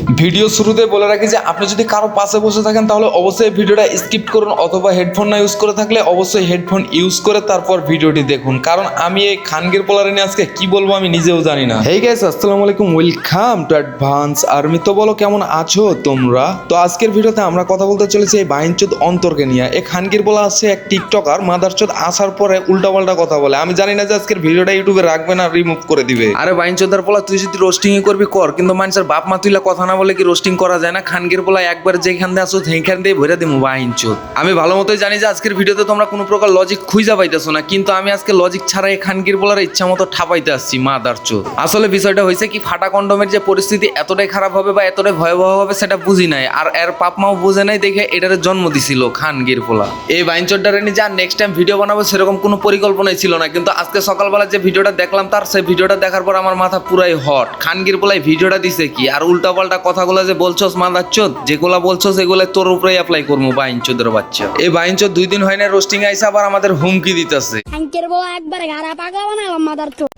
Video শুরুতে বলে রাখি যে আপনি যদি কারো পাশে বসে থাকেন তাহলে অবশ্যই ভিডিওটা স্কিপ করুন, অথবা হেডফোন না ইউজ করে থাকলে অবশ্যই হেডফোন ইউজ করে তারপর ভিডিওটি দেখুন, কারণ আমি এই খানগির পোলারে নিয়ে আজকে কি বলবো আমি নিজেও জানি না। হেই গাইস, আসসালামু আলাইকুম, ওয়েলকাম টু অ্যাডভান্স আর্মি। তো বলো কেমন আছো তোমরা? তো আজকের ভিডিওতে আমরা কথা বলতে চলেছি এই বাইনচোদ অন্তরকে নিয়ে। এই খানগির পোলা আছে এক টিকটকার, মাদারচোদ আসার পরে উল্টাপাল্টা কথা বলে। আমি জানি না যে আজকের ভিডিওটা ইউটিউবে রাখবে না রিমুভ করে দিবে। আরে বাইনচোদার পোলা, তুই যদি রোস্টিং করবি কর, কিন্তু মানুষের বাপ মা তুইলা কথা না বলে কি রোস্টিং করা যায় না? খানগির পোলা একবার যেখান দিয়ে আসো সেইখান দিয়ে ভরে দিমু বাইনচোদ। আমি ভালো মতোই জানি যে আজকের ভিডিওতে তোমরা কোনো প্রকার লজিক খুঁজা পাইতেছো না, কিন্তু আমি আজকে লজিক ছাড়া এই খানগির পোলার ইচ্ছা মতো ঠাপাইতে আসছি মাদারচোদ। আসলে বিষয়টা হয়েছে কি, ফাটা কন্ডমের যে পরিস্থিতি এতটাই খারাপ হবে বা এতটাই ভয়াবহ হবে সেটা বুঝি নাই, আর এর পাপ মাও বুঝে নাই দেখে এটারে জন্ম দিছিল খানগির পোলা। এই বাইনচোদটারে নিয়ে যা নেক্সট টাইম ভিডিও বানাবো সেরকম কোনো পরিকল্পনাই ছিল না, কিন্তু আজকে সকালবেলা যে ভিডিওটা দেখলাম তার সেই ভিডিওটা দেখার পর আমার মাথা পুরাই হট। খানগির পোলাই ভিডিওটা দিছে কি, আর উল্টাপাল্টা কথাগুলো যে বলছস মাদারচোদ, যেগুলা বলছস সেগুলো তোর উপরেই অ্যাপ্লাই করবো বাইনচোদের বাচ্চা। এই বাইনচোদ 2 দিন হয় না রোস্টিং আইসা আবার আমাদের হুমকি দিতেছে। খানকির বউ একবার গাড়া পাগলা বানালাম মাদারচোদ।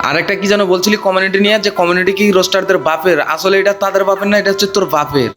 আর একটা কি যেন বলছিলি কমিউনিটি নিয়ে, যে কমিউনিটি কি রোস্টারদের বাপের? আসলে এটা তাদের বাপের না, এটা হচ্ছে তোর বাপের।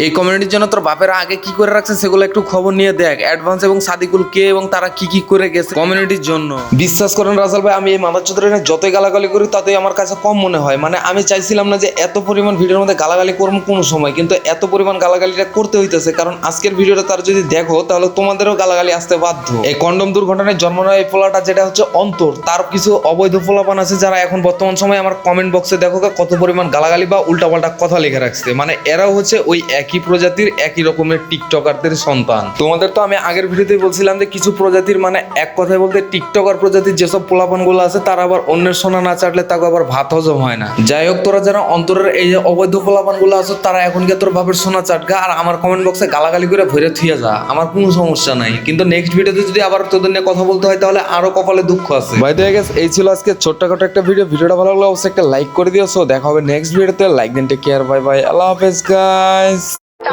এই কমিউনিটির জন্য তোর বাপের আগে কি করে রাখছে সেগুলো একটু খবর নিয়ে দেখ। অ্যাডভান্স এবং সাদিকুল কে এবং তারা কি কি করে গেছে কমিউনিটির জন্য। বিশ্বাস করেন রাজাল ভাই, আমি এই মাদারচোদের যতই গালাগালি করি ততই আমার কাছে কম মনে হয়। মানে আমি চাইছিলাম না যে এত পরিমাণ ভিডিওর মধ্যে গালাগালি করবো কোনো সময়, কিন্তু এত পরিমাণ গালাগালিটা করতে হইতেছে, কারণ আজকের ভিডিওটা তার যদি দেখো তাহলে তোমাদেরও গালাগালি আসতে বাধ্য। এই কন্ডম দুর্ঘটনায় জন্ম নেওয়া এই পোলাটা যেটা হচ্ছে অন্তর, তার কিছু অবৈধ পোলাপান আছে যারা এখন বর্তমান সময়ে আমার কমেন্ট বক্সে দেখো কত পরিমাণ গালাগালি বা উল্টাপাল্টা কথা লিখে রাখছে। মানে এরাও হচ্ছে ওই একই প্রজাতির একই রকমের টিকটকারদের সন্তান। তোমাদের তো আমি আগের ভিডিওতে বলছিলাম যে কিছু প্রজাতির, মানে এক কথায় বলতে টিকটকার প্রজাতির যেসব পোলাপান গুলো আছে তারা আবার অন্যের সোনা না চাটলে তাকে আবার ভাত হজম হয় না। যাই হোক, তোরা যারা অন্তরের এই যে অবৈধ পোলাপান গুলো আছে তারা এখন গিয়ে তোর বাপের সোনা চাটগা আর আমার কমেন্ট বক্সে গালাগালি করে ভরে থুয়ে যা, আমার কোনো সমস্যা নাই। কিন্তু নেক্সট ভিডিওতে যদি আবার তোদের নিয়ে কথা বলতে হয় তাহলে আরো কপালে দুঃখ আছে। ভাই দেখে গেছে, এই ছিল আজকে ছোট্টখাটো একটা ভিডিও। ভিডিওটা ভালো লাগলে অবশ্যই একটা লাইক করে দিও। সো দেখা হবে নেক্সট ভিডিওতে। লাইক দেন, টেক কেয়ার, বাই বাই, আল্লাহ হাফেজ গাইস।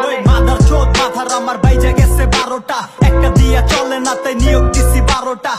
ওই মাদারচোদ মাথার আমার বাইজা গেছে 12টা, একটা দিয়া চলে না তাই নিয়োগ দিছি 12টা।